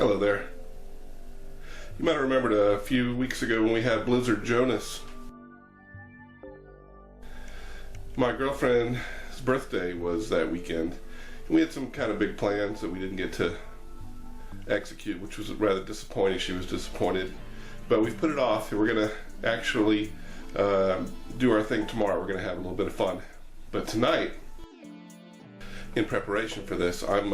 Hello there. You might have remembered a few weeks ago when we had Blizzard Jonas. My girlfriend's birthday was that weekend. We had some kind of big plans that we didn't get to execute, which was rather disappointing. She was disappointed. But we've put it off, and we're going to actually do our thing tomorrow. We're going to have a little bit of fun. But tonight, in preparation for this, I'm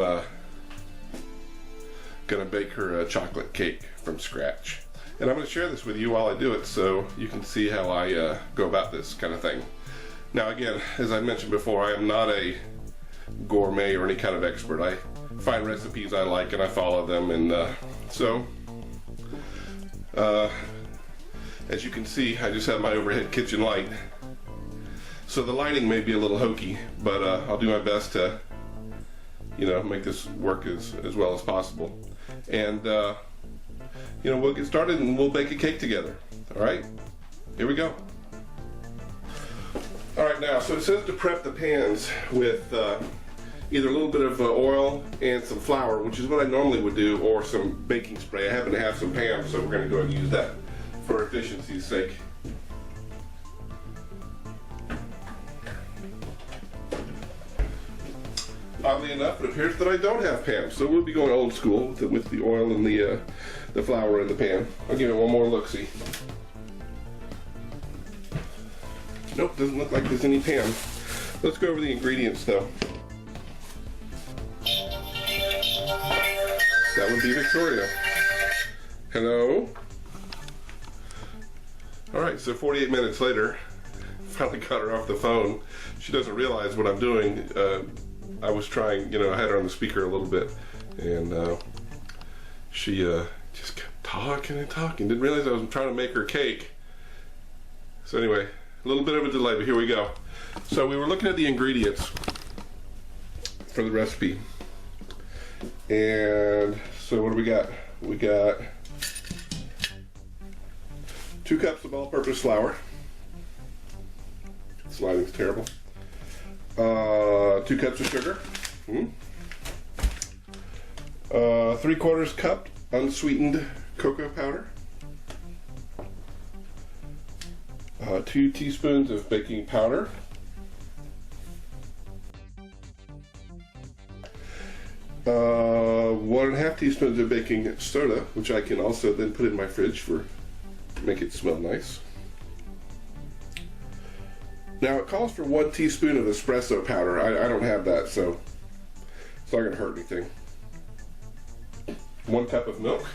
going to bake her a chocolate cake from scratch. And I'm going to share this with you while I do it so you can see how I go about this kind of thing. Now again, as I mentioned before, I am not a gourmet or any kind of expert. I find recipes I like and I follow them, and as you can see, I just have my overhead kitchen light. So the lighting may be a little hokey, but I'll do my best to, make this work as well as possible. And, we'll get started and we'll bake a cake together. All right? Here we go. All right, now, so it says to prep the pans with either a little bit of oil and some flour, which is what I normally would do, or some baking spray. I happen to have some Pam, so we're going to go ahead and use that for efficiency's sake. Oddly enough, it appears that I don't have Pam, so we'll be going old school with the oil and the flour in the pan. I'll give it one more look-see. Nope, doesn't look like there's any Pam. Let's go over the ingredients, though. That would be Victoria. Hello? Alright, so 48 minutes later, finally got her off the phone. She doesn't realize what I'm doing. I was trying, I had her on the speaker a little bit, and she just kept talking and talking. Didn't realize I was trying to make her cake. So anyway, a little bit of a delay, but here we go. So we were looking at the ingredients for the recipe. And so what do we got? We got 2 cups of all-purpose flour. This lighting's terrible. 2 cups of sugar. 3/4 cup unsweetened cocoa powder. 2 teaspoons of baking powder. 1.5 teaspoons of baking soda, which I can also then put in my fridge to make it smell nice. Now it calls for 1 teaspoon of espresso powder. I don't have that, so it's not going to hurt anything. 1 cup of milk.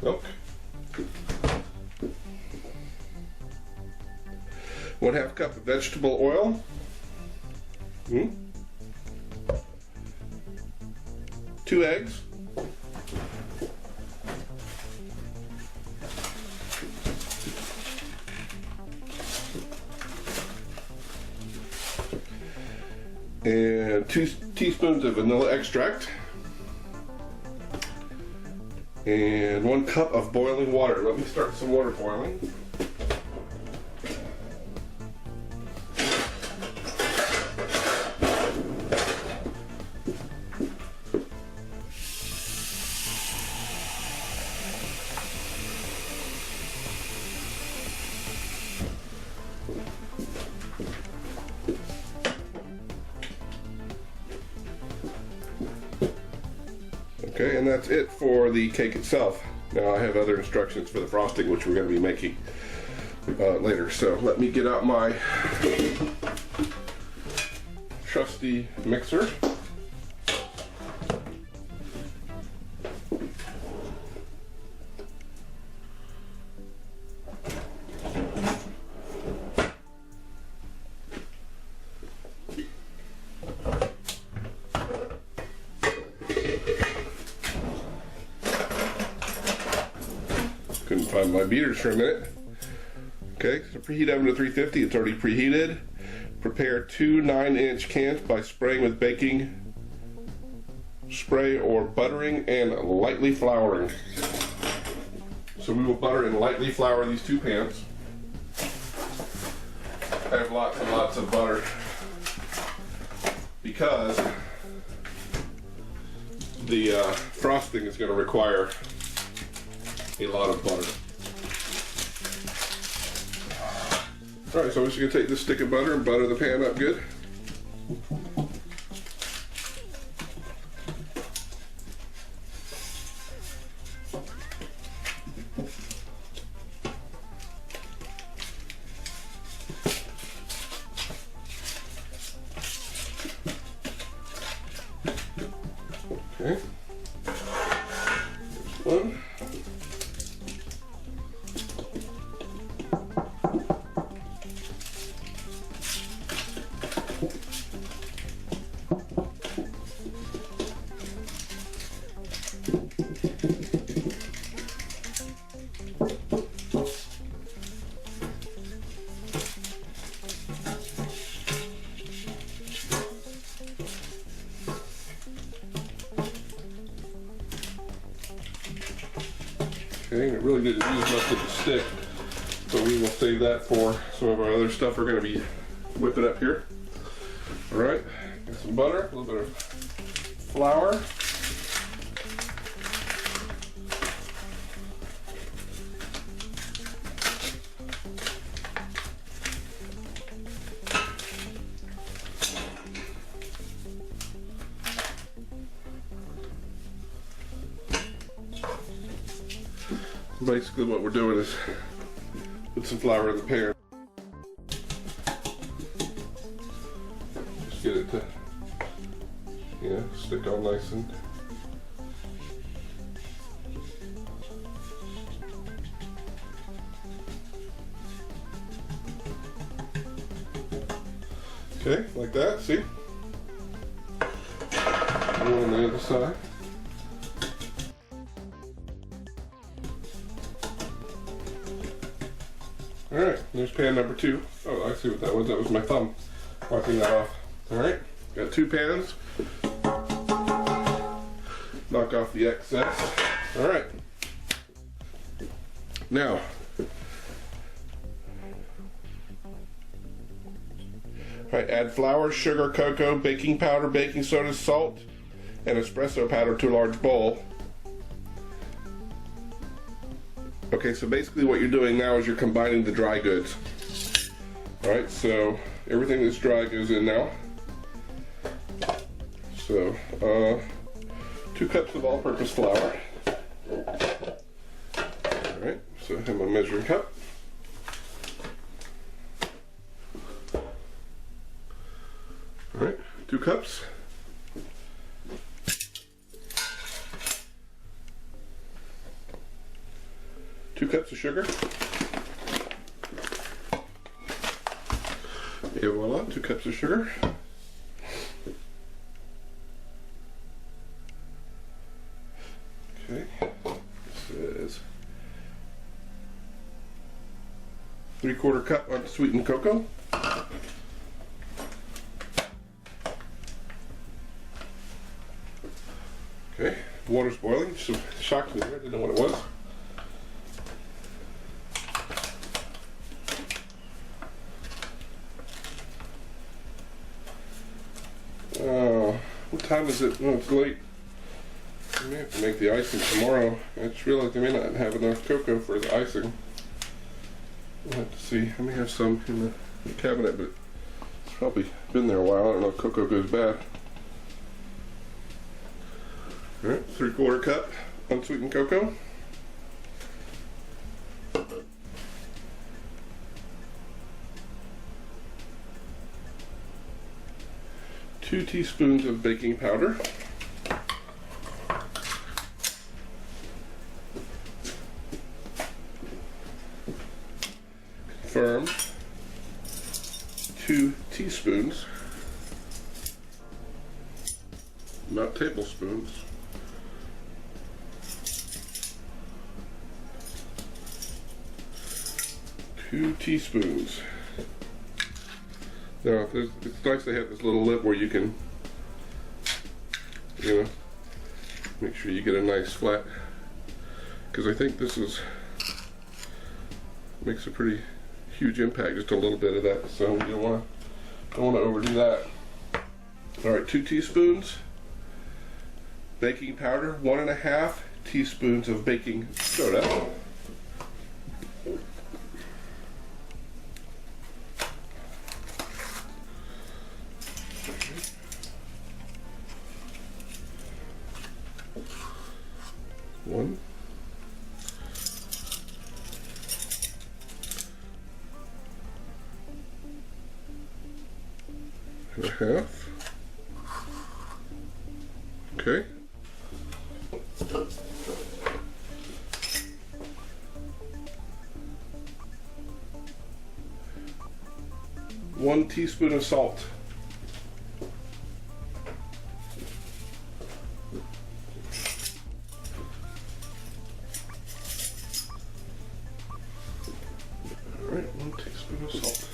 Milk. 1/2 cup of vegetable oil. 2 eggs. And 2 teaspoons of vanilla extract. And 1 cup of boiling water. Let me start some water boiling. Okay, and that's it for the cake itself. Now I have other instructions for the frosting, which we're going to be making later. So let me get out my trusty mixer. Couldn't find my beaters for a minute. Okay, so preheat oven to 350. It's already preheated. Prepare 2 9-inch cans by spraying with baking spray or buttering and lightly flouring. So we will butter and lightly flour these 2 pans. I have lots and lots of butter because the frosting is going to require a lot of butter. Alright, so I'm just going to take this stick of butter and butter the pan up good. Okay. There's one. Okay, it really didn't use much of the stick, so we will save that for some of our other stuff we're going to be whipping up here. Alright, got some butter, a little bit of flour. Basically what we're doing is put some flour in the pan. Just get it to, stick on nice and okay, like that, see? One on the other side. Alright, there's pan number 2. Oh, I see what that was. That was my thumb wiping that off. Alright, got 2 pans. Knock off the excess. Alright. Now, add flour, sugar, cocoa, baking powder, baking soda, salt, and espresso powder to a large bowl. Okay, so basically what you're doing now is you're combining the dry goods. Alright, so everything that's dry goes in now. So, 2 cups of all-purpose flour. Alright, so I have my measuring cup. Alright, 2 cups. Two cups of sugar. Et voila, 2 cups of sugar. Okay, this is 3/4 cup unsweetened cocoa. Okay, water's boiling. Just shocked me there, didn't know what it was. What time is it? Oh, it's late. I may have to make the icing tomorrow. I just realized I may not have enough cocoa for the icing. We'll have to see. I may have some in the cabinet, but it's probably been there a while. I don't know if cocoa goes bad. Alright, 3/4 cup unsweetened cocoa. Two teaspoons of baking powder. Confirm. 2 teaspoons, not tablespoons. Two teaspoons. Now, it's nice to have this little lip where you can, make sure you get a nice flat, because I think this makes a pretty huge impact, just a little bit of that, so you don't want to overdo that. All right, 2 teaspoons. baking powder, 1.5 teaspoons of baking soda, one, and a half. Okay. One teaspoon of salt. All right, 1 teaspoon of salt.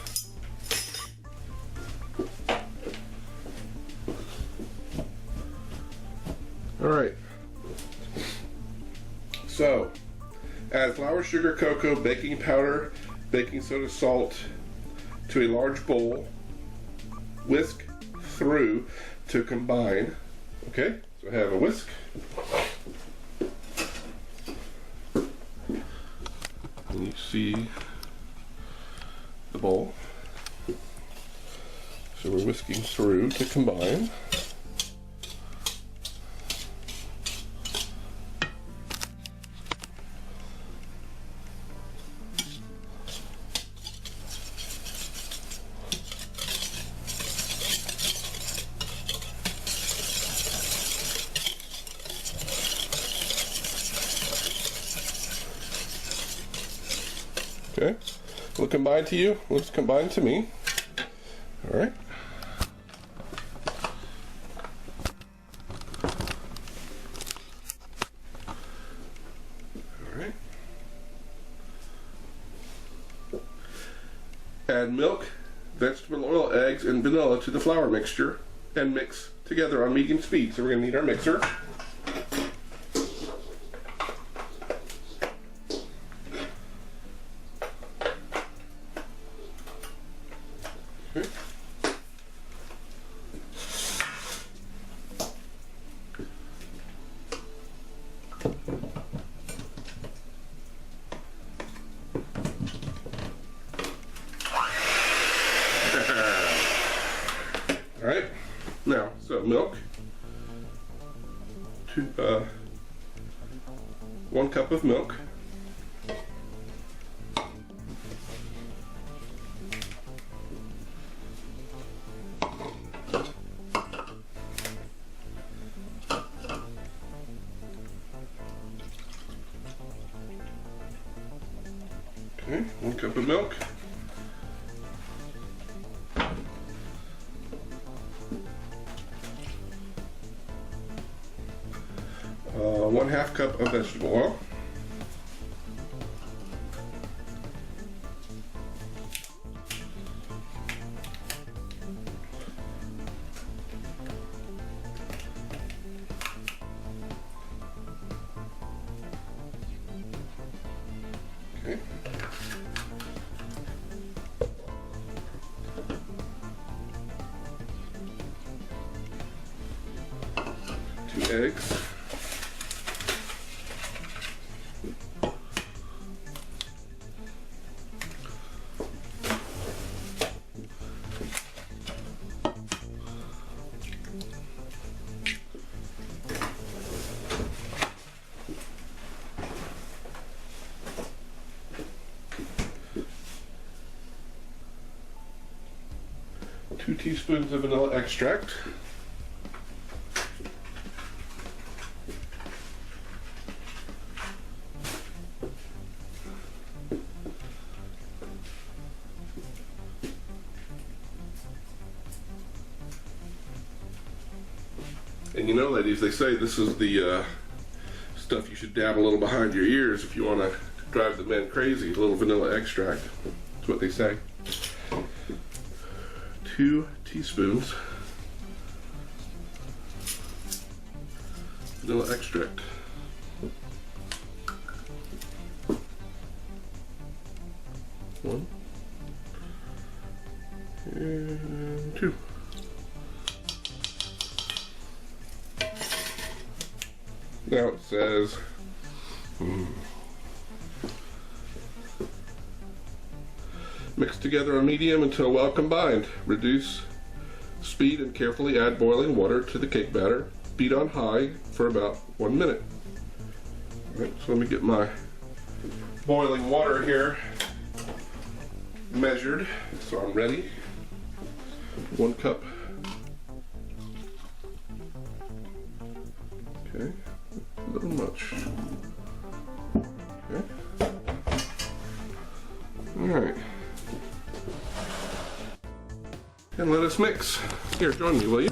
All right. So, add flour, sugar, cocoa, baking powder, baking soda, salt to a large bowl. Whisk through to combine. Okay, so I have a whisk. And you see the bowl. So we're whisking through to combine. Okay, will it combine to you? Looks combined to me. All right. All right. Add milk, vegetable oil, eggs, and vanilla to the flour mixture and mix together on medium speed. So we're going to need our mixer. Okay. All right. Now, so milk, 1 cup of milk. Okay, 1 cup of milk. One half cup of vegetable oil. Okay. 2 eggs. Two teaspoons of vanilla extract. And you know, ladies, they say this is the stuff you should dab a little behind your ears if you want to drive the men crazy. A little vanilla extract. That's what they say. 2 teaspoons vanilla extract. 1 and 2. Now it says, mix together on medium until well combined. Reduce speed and carefully add boiling water to the cake batter. Beat on high for about 1 minute. All right, so let me get my boiling water here measured, so I'm ready. 1 cup. Okay, a little much. Okay. All right. And let us mix. Here, join me, will you?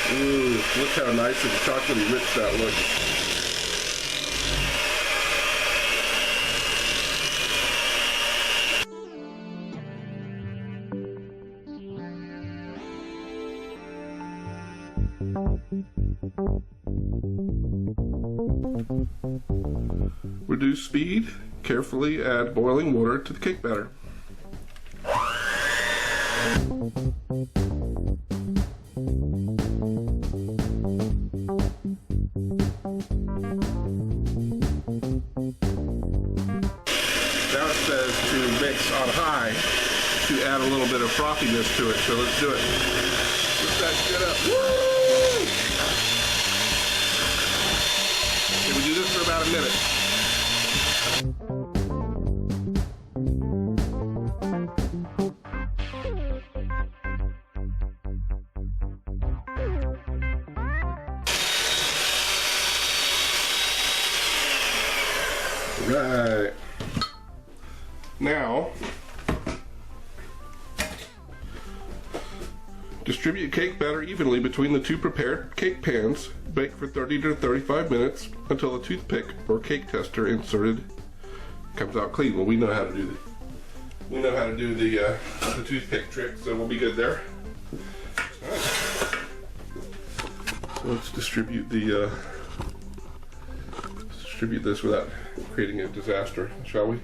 Ooh, look how nice and chocolatey rich that looks. Reduce speed. Carefully add boiling water to the cake batter. Now it says to mix on high to add a little bit of frothiness to it, so let's do it. Lift that shit up. Woo! Okay, we do this for about a minute. Right. Now, distribute cake batter evenly between the 2 prepared cake pans. Bake for 30 to 35 minutes until the toothpick or cake tester inserted comes out clean. Well, we know how to do the the toothpick trick, so we'll be good there. All right. So let's distribute this without creating a disaster, shall we?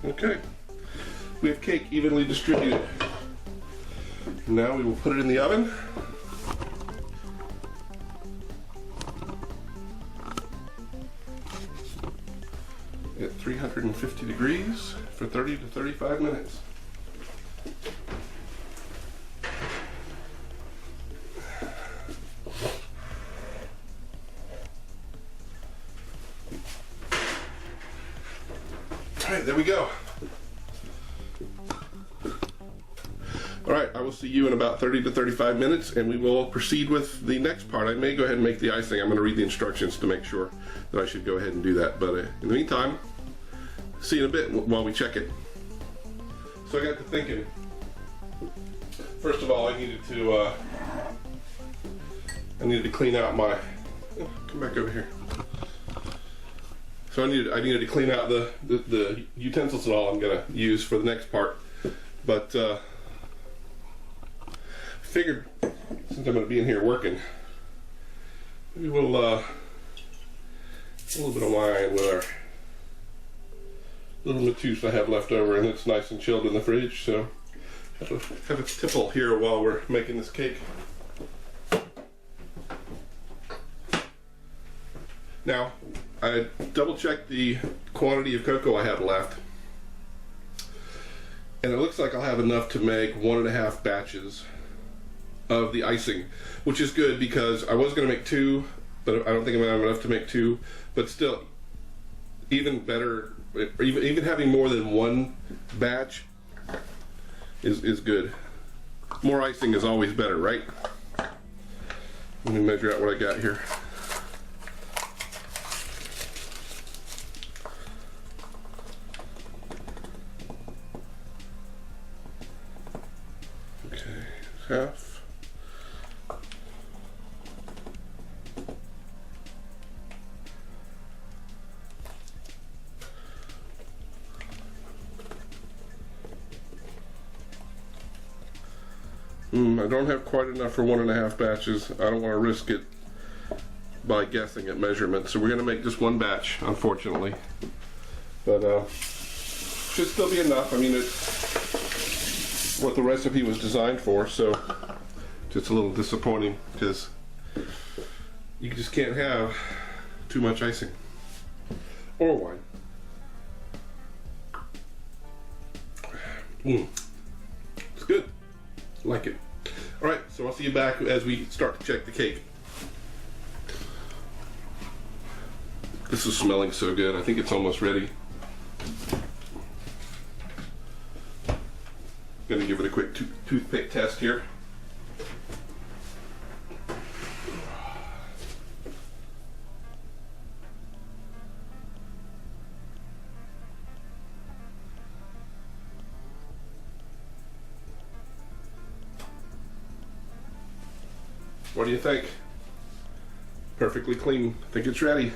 Okay, we have cake evenly distributed. Now we will put it in the oven. At 350 degrees for 30 to 35 minutes. All right, there we go. All right, I will see you in about 30 to 35 minutes, and we will proceed with the next part. I may go ahead and make the icing. I'm going to read the instructions to make sure that I should go ahead and do that. But in the meantime, see you in a bit while we check it. So I got to thinking. First of all, I needed to clean out my. Oh, come back over here. So I needed to clean out the utensils and all I'm gonna use for the next part. But figured since I'm gonna be in here working, Maybe we'll a little bit of wine with our little Matisse I have left over, and it's nice and chilled in the fridge, so have a tipple here while we're making this cake. Now, I double-checked the quantity of cocoa I had left, and it looks like I'll have enough to make 1.5 batches of the icing, which is good because I was going to make 2, but I don't think I'm going to have enough to make 2. But still, even better, even having more than 1 batch is good. More icing is always better, right? Let me measure out what I got here. Half. I don't have quite enough for 1.5 batches. I don't want to risk it by guessing at measurements, so we're going to make just 1 batch, unfortunately. But should still be enough. I mean, it's what the recipe was designed for, so just a little disappointing because you just can't have too much icing or wine. It's good. I like it. All right, so I'll see you back as we start to check the cake. This is smelling so good. I think it's almost ready. Gonna give it a quick toothpick test here. What do you think? Perfectly clean. I think it's ready.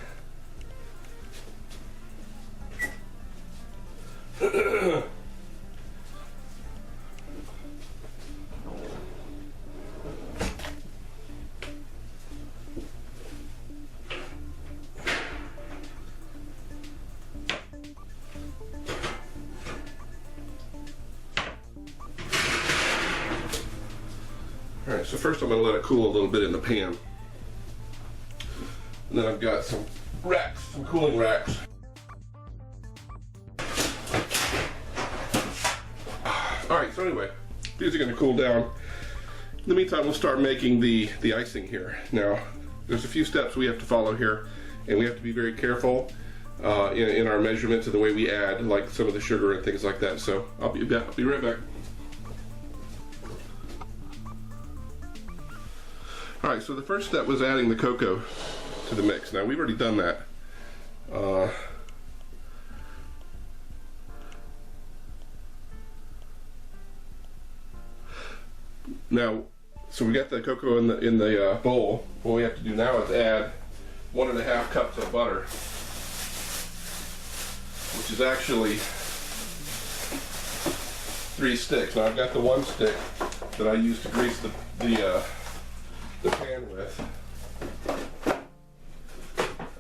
Alright, so first I'm going to let it cool a little bit in the pan. And then I've got some racks, some cooling racks. Alright, so anyway, these are going to cool down. In the meantime, we'll start making the icing here. Now, there's a few steps we have to follow here, and we have to be very careful in our measurements of the way we add, like some of the sugar and things like that. So I'll be right back. Alright, so the first step was adding the cocoa to the mix. Now, we've already done that. Now, so we got the cocoa in the bowl. What we have to do now is add 1.5 cups of butter, which is actually 3 sticks. Now, I've got the 1 stick that I use to grease the pan with.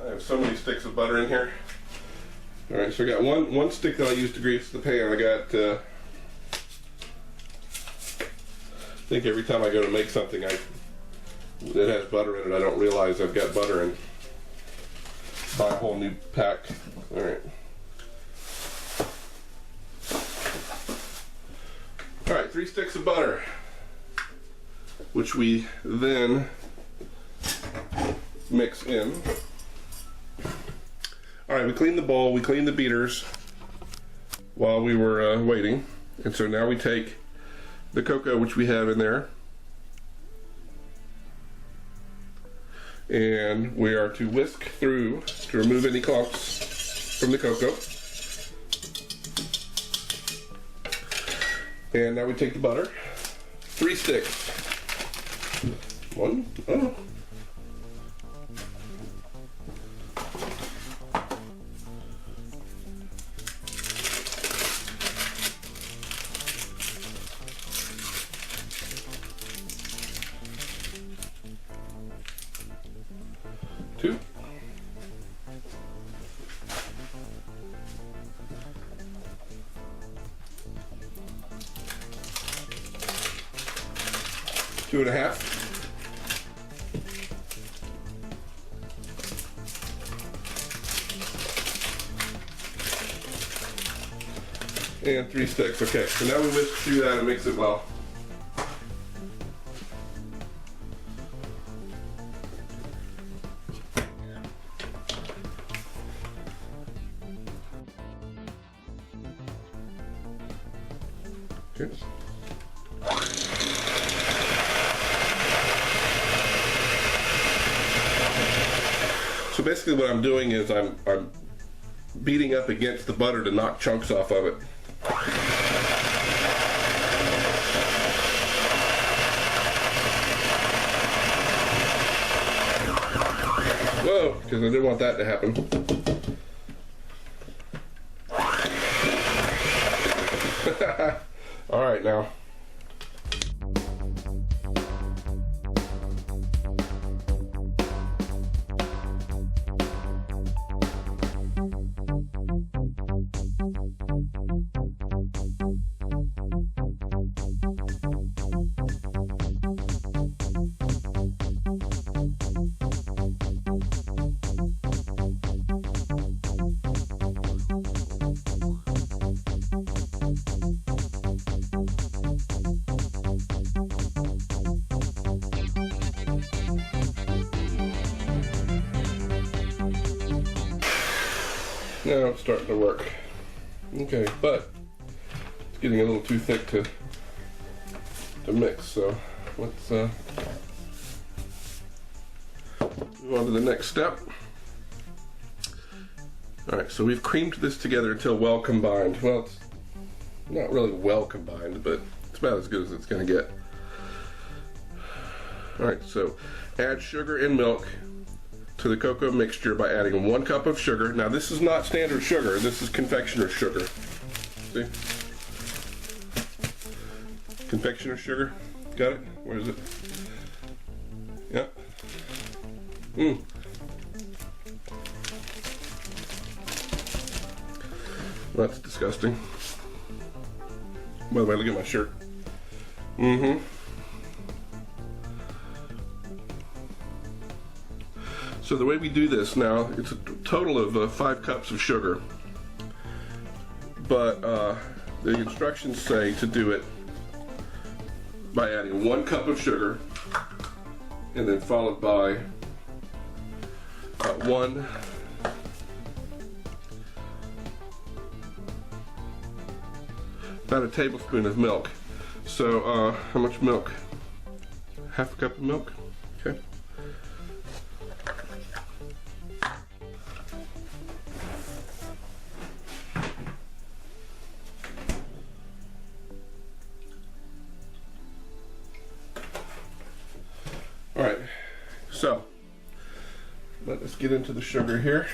I have so many sticks of butter in here. Alright, so I got one stick that I use to grease the pan. I got I think every time I go to make something that has butter in it, I don't realize I've got butter and buy a whole new pack. Alright. Alright, 3 sticks of butter, which we then mix in. Alright, we cleaned the bowl, we cleaned the beaters while we were waiting. And so now we take the cocoa, which we have in there, and we are to whisk through to remove any clumps from the cocoa. And now we take the butter, 3 sticks. 1, oh. 2.5. And 3 sticks. Okay, so now we whisk through that and mix it well. Okay. So basically what I'm doing is I'm beating up against the butter to knock chunks off of it. Whoa, because I didn't want that to happen. All right, now. Now it's starting to work. Okay, but it's getting a little too thick to mix, so let's move on to the next step. Alright, so we've creamed this together until well combined. Well, it's not really well combined, but it's about as good as it's going to get. Alright, so add sugar and milk to the cocoa mixture by adding 1 cup of sugar. Now this is not standard sugar, this is confectioner's sugar. See? Confectioner's sugar. Got it? Where is it? Yep. That's disgusting. By the way, look at my shirt. So the way we do this now, it's a total of 5 cups of sugar, but the instructions say to do it by adding 1 cup of sugar and then followed by about a tablespoon of milk. So how much milk? Half a cup of milk? Okay. All right, so let us get into the sugar here.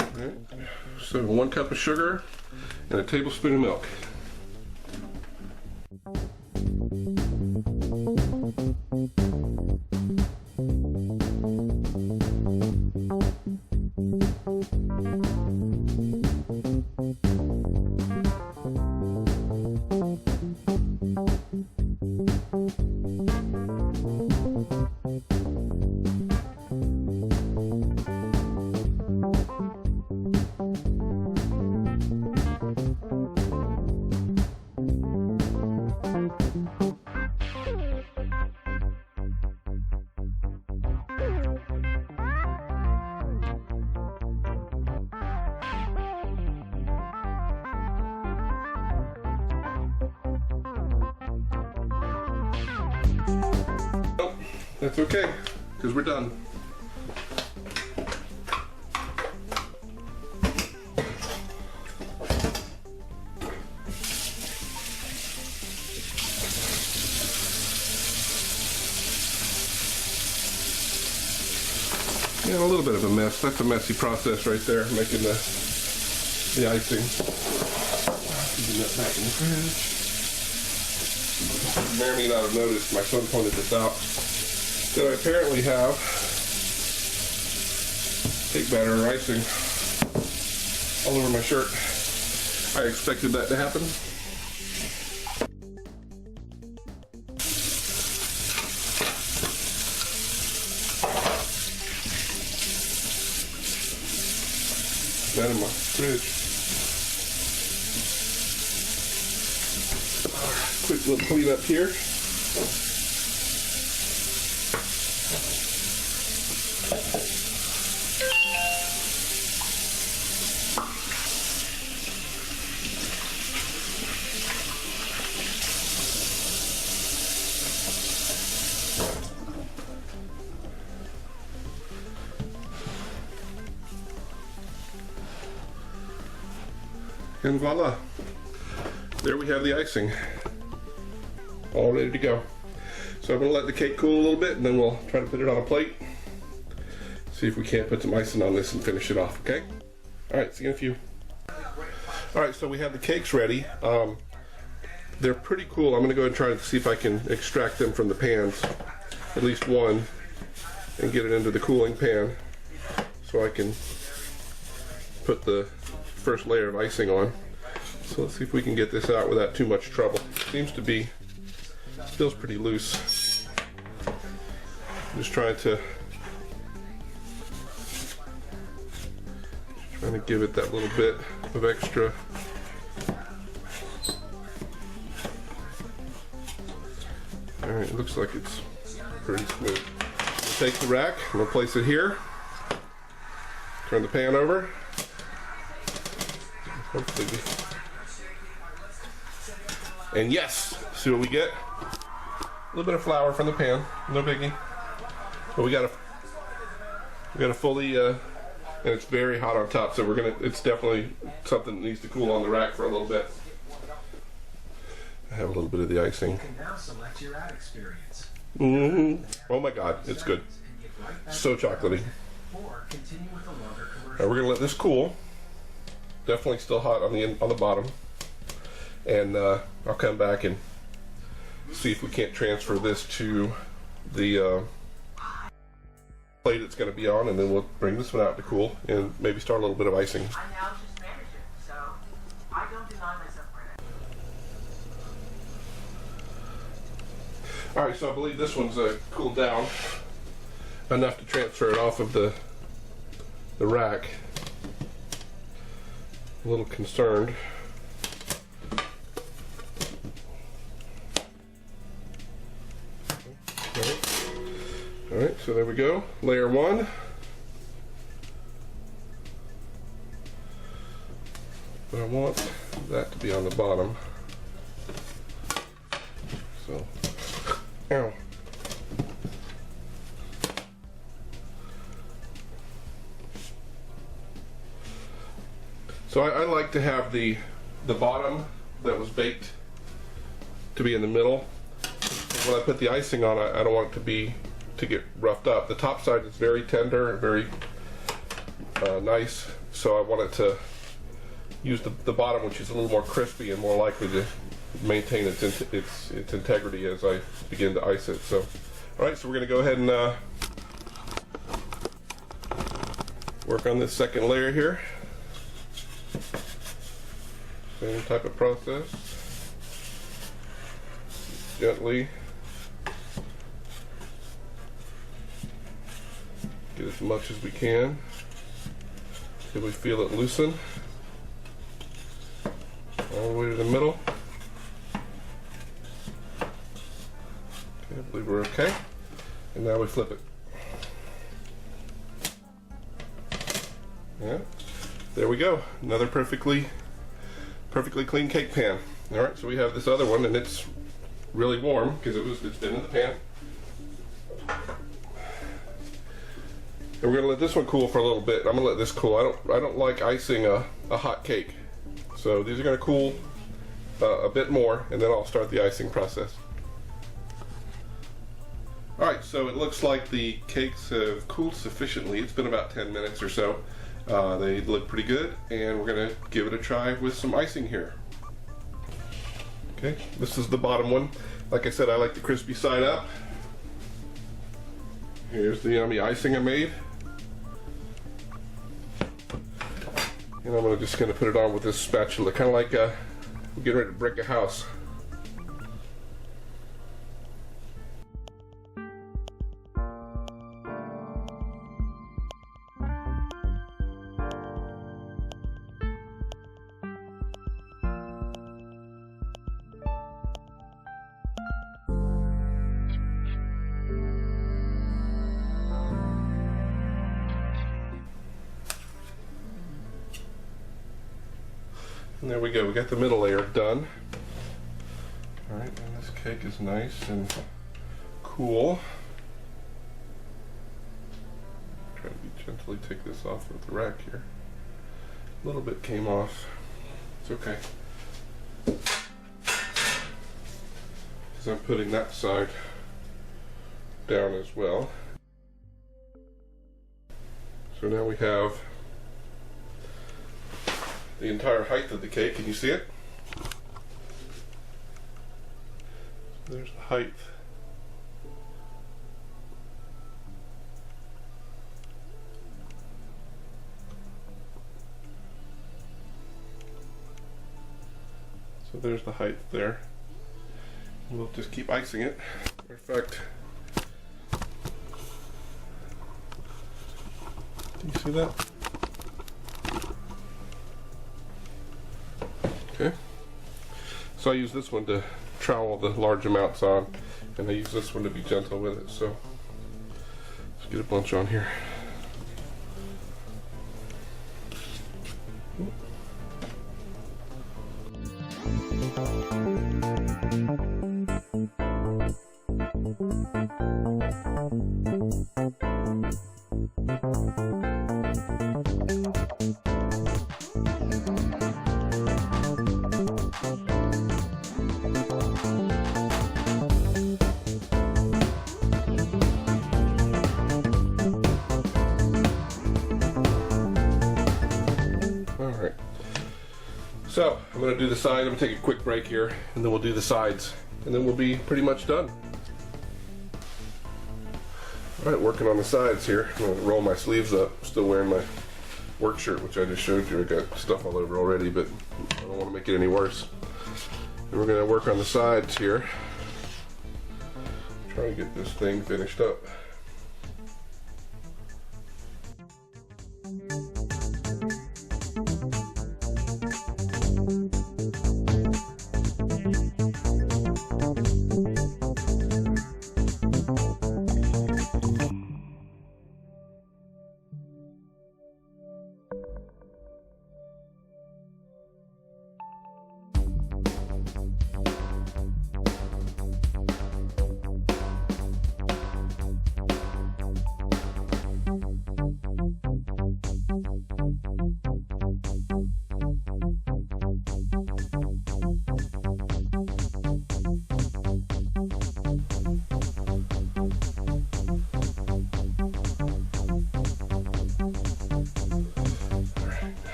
All right, so 1 cup of sugar and a tablespoon of milk. That's okay, because we're done. Yeah, a little bit of a mess. That's a messy process right there, making the icing. Keeping that back in the fridge. You may or may not have noticed, my son pointed this out, that I apparently have cake batter or icing all over my shirt. I expected that to happen. That in my fridge. Quick little clean up here. And voila, there we have the icing, all ready to go. So I'm going to let the cake cool a little bit, and then we'll try to put it on a plate. See if we can't put some icing on this and finish it off, okay? All right, see you in a few. All right, so we have the cakes ready. They're pretty cool. I'm going to go ahead and try to see if I can extract them from the pans, at least one, and get it into the cooling pan so I can put the first layer of icing on. So let's see if we can get this out without too much trouble. Seems to be, feels pretty loose. Just trying to give it that little bit of extra. All right, it looks like it's pretty smooth. We'll take the rack and we'll place it here. Turn the pan over. Hopefully. And yes, see what we get? A little bit of flour from the pan, no biggie. But we got a fully, and it's very hot on top, so it's definitely something that needs to cool on the rack for a little bit. I have a little bit of the icing. You can now select your ad experience. Oh my God, it's good. So chocolatey. Or continue with the longer commercial. Now we're gonna let this cool. Definitely still hot on the bottom, and I'll come back and see if we can't transfer this to the plate it's going to be on, and then we'll bring this one out to cool and maybe start a little bit of icing. I'm now just manager, so I don't deny myself credit. All right, so I believe this one's cooled down enough to transfer it off of the rack. A little concerned. All right, so there we go. Layer one. But I want that to be on the bottom. So, ow. So I like to have the bottom that was baked to be in the middle. When I put the icing on, I don't want it to get roughed up. The top side is very tender and very nice, so I wanted to use the bottom, which is a little more crispy and more likely to maintain its integrity as I begin to ice it. So, all right, so we're going to go ahead and work on this second layer here. Same type of process. Gently get as much as we can till we feel it loosen all the way to the middle. Okay, I believe we're okay. And now we flip it. Yeah, there we go. Another perfectly clean cake pan. All right, so we have this other one, and it's really warm because it's been in the pan. And we're gonna let this one cool for a little bit. I'm gonna let this cool. I don't like icing a hot cake, so these are gonna cool a bit more, and then I'll start the icing process. All right, so it looks like the cakes have cooled sufficiently. It's been about 10 minutes or so. They look pretty good, and we're gonna give it a try with some icing here. Okay, this is the bottom one. Like I said, I like the crispy side up. Here's the yummy icing I made. And I'm just going to put it on with this spatula, kind of like we're getting ready to brick a house. And there we go, we got the middle layer done. Alright, and this cake is nice and cool. Try to gently take this off of the rack here. A little bit came off. It's okay. Because I'm putting that side down as well. So now we have the entire height of the cake. Can you see it? There's the height. So there's the height there. And we'll just keep icing it. Matter of fact, do you see that? Okay. So I use this one to trowel the large amounts on, and I use this one to be gentle with it. So let's get a bunch on here. Alright, so I'm going to do the side. I'm going to take a quick break here, and then we'll do the sides, and then we'll be pretty much done. Alright, working on the sides here. I'm going to roll my sleeves up. Still wearing my work shirt, which I just showed you. I got stuff all over already, but I don't want to make it any worse. And we're going to work on the sides here. Try to get this thing finished up.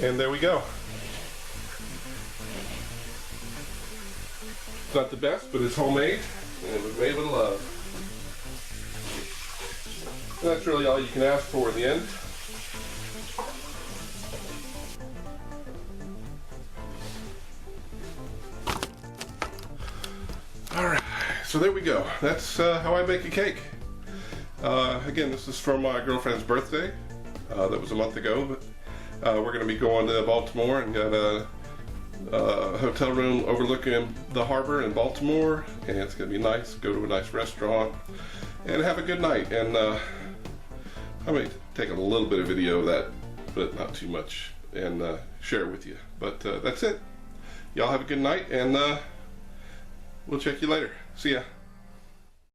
And there we go. It's not the best, but it's homemade, and it was made with love. And that's really all you can ask for in the end. Alright, so there we go. That's how I make a cake. Again, this is from my girlfriend's birthday. That was a month ago, but we're going to be going to Baltimore and got a hotel room overlooking the harbor in Baltimore, and it's going to be nice. Go to a nice restaurant and have a good night. And I may take a little bit of video of that, but not too much, and share it with you. But that's it. y'all have a good night, and we'll check you later. See ya.